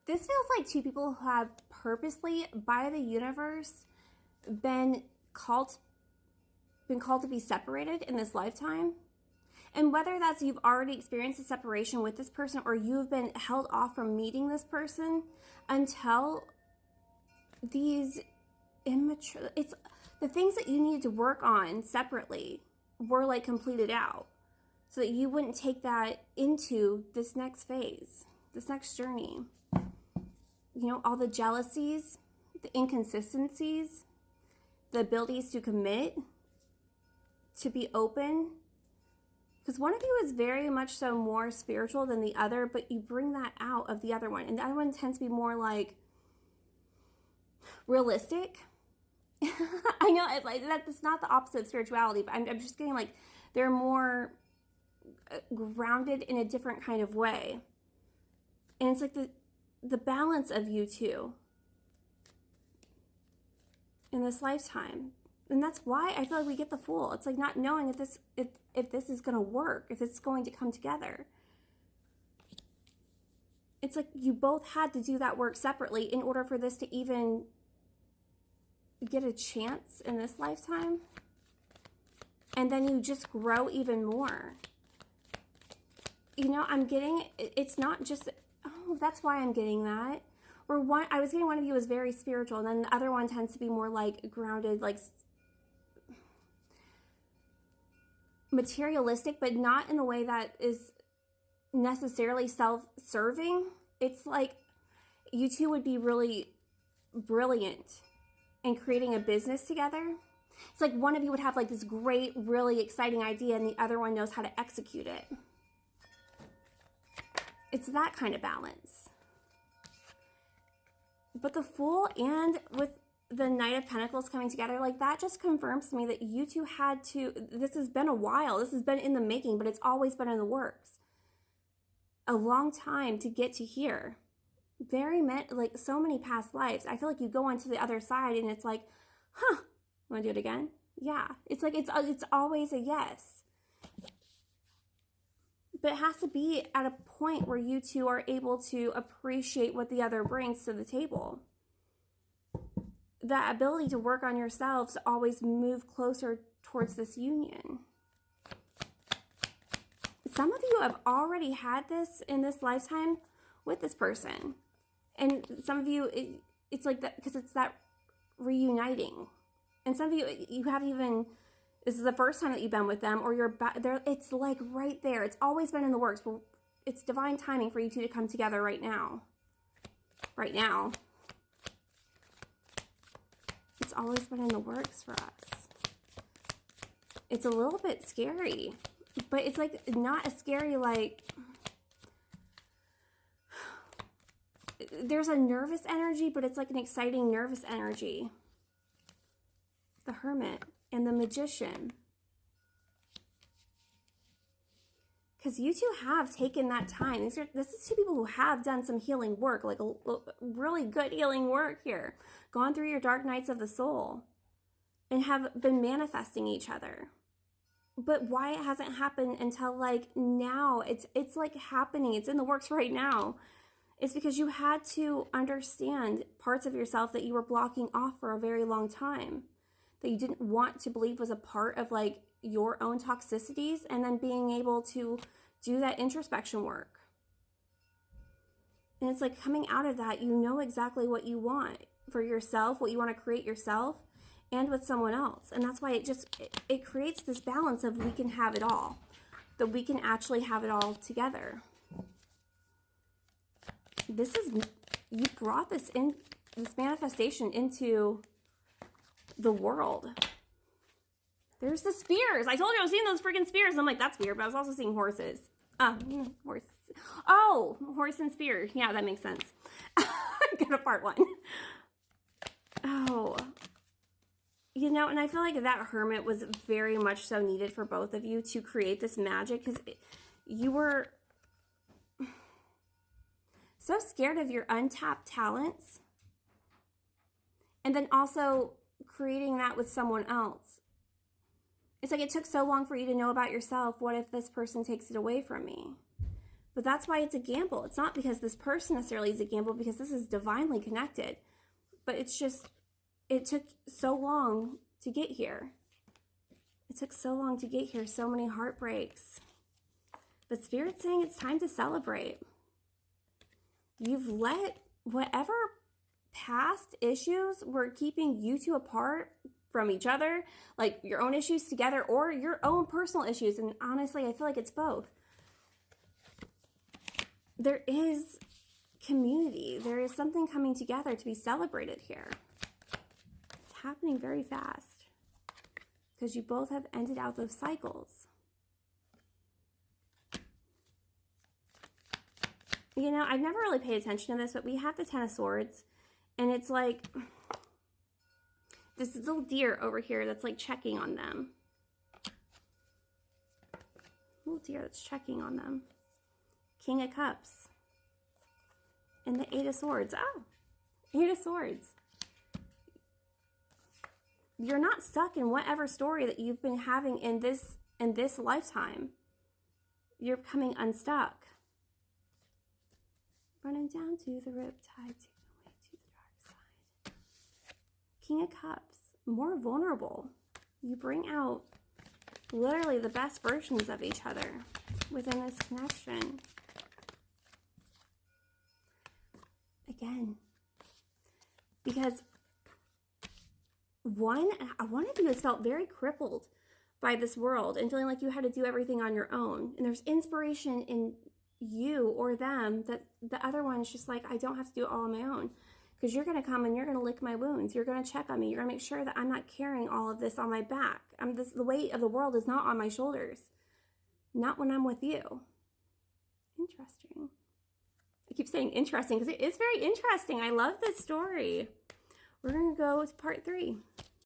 This feels like two people who have purposely, by the universe, been called to be separated in this lifetime. And whether that's you've already experienced a separation with this person or you've been held off from meeting this person until these immature, it's the things that you needed to work on separately were like completed out so that you wouldn't take that into this next phase, this next journey. You know, all the jealousies, the inconsistencies, the abilities to commit, to be open. Because one of you is very much so more spiritual than the other, but you bring that out of the other one. And the other one tends to be more like realistic. I know like that's not the opposite of spirituality, but I'm just getting like they're more grounded in a different kind of way. And it's like the balance of you two in this lifetime. And that's why I feel like we get the Fool. It's like not knowing if this is going to work, if it's going to come together. It's like you both had to do that work separately in order for this to even get a chance in this lifetime. And then you just grow even more. You know, I'm getting, it's not just, oh, that's why I'm getting that. Or one, I was getting one of you is very spiritual, and then the other one tends to be more like grounded, like materialistic, but not in a way that is necessarily self-serving. It's like you two would be really brilliant in creating a business together. It's like one of you would have like this great, really exciting idea and the other one knows how to execute it. It's that kind of balance. But the Fool and with the Knight of Pentacles coming together, like that just confirms to me that you two had to, this has been a while, this has been in the making, but it's always been in the works. A long time to get to here. Like so many past lives. I feel like you go on to the other side and it's like, huh, want to do it again? Yeah. It's like, it's always a yes. But it has to be at a point where you two are able to appreciate what the other brings to the table. That ability to work on yourselves to always move closer towards this union. Some of you have already had this in this lifetime with this person. And some of you, it's like that because it's that reuniting. And some of you haven't even, this is the first time that you've been with them, or you're there. It's like right there. It's always been in the works. But it's divine timing for you two to come together right now. Right now. It's always been in the works for us. It's a little bit scary, but it's like not as scary like there's a nervous energy, but it's like an exciting nervous energy. The Hermit and the Magician. Because you two have taken that time. This is two people who have done some healing work, like a really good healing work here. Gone through your dark nights of the soul and have been manifesting each other. But why it hasn't happened until like now, it's like happening. It's in the works right now. It's because you had to understand parts of yourself that you were blocking off for a very long time. That you didn't want to believe was a part of like your own toxicities, and then being able to do that introspection work. And it's like coming out of that, you know exactly what you want for yourself, what you want to create yourself and with someone else. And that's why it creates this balance of we can have it all, that we can actually have it all together. You brought this manifestation into the world. There's the spears. I told you I was seeing those freaking spears. I'm like, that's weird, but I was also seeing horses. Horse. Oh, horse and spear. Yeah, that makes sense. Get a part one. Oh. You know, and I feel like that Hermit was very much so needed for both of you to create this magic, because you were so scared of your untapped talents. And then also creating that with someone else. It's like it took so long for you to know about yourself. What if this person takes it away from me? But that's why it's a gamble. It's not because this person necessarily is a gamble, because this is divinely connected. But it's just, it took so long to get here. It took so long to get here, so many heartbreaks. But Spirit's saying it's time to celebrate. You've let whatever past issues were keeping you two apart from each other, like your own issues together or your own personal issues. And honestly, I feel like it's both. There is community. There is something coming together to be celebrated here. It's happening very fast because you both have ended out those cycles. You know, I've never really paid attention to this, but we have the Ten of Swords, and it's like this little deer over here that's like checking on them. Little deer that's checking on them. King of Cups. And the Eight of Swords. Oh, Eight of Swords. You're not stuck in whatever story that you've been having in this lifetime. You're becoming unstuck. Running down to the riptide, taking away to the dark side. King of Cups, more vulnerable. You bring out literally the best versions of each other within this connection. Again, because one of you has felt very crippled by this world and feeling like you had to do everything on your own. And there's inspiration in you or them that the other one's just like, I don't have to do it all on my own, because you're going to come and you're going to lick my wounds. You're going to check on me. You're going to make sure that I'm not carrying all of this on my back. The weight of the world is not on my shoulders. Not when I'm with you. Interesting. I keep saying interesting because it is very interesting. I love this story. We're going to go to part 3.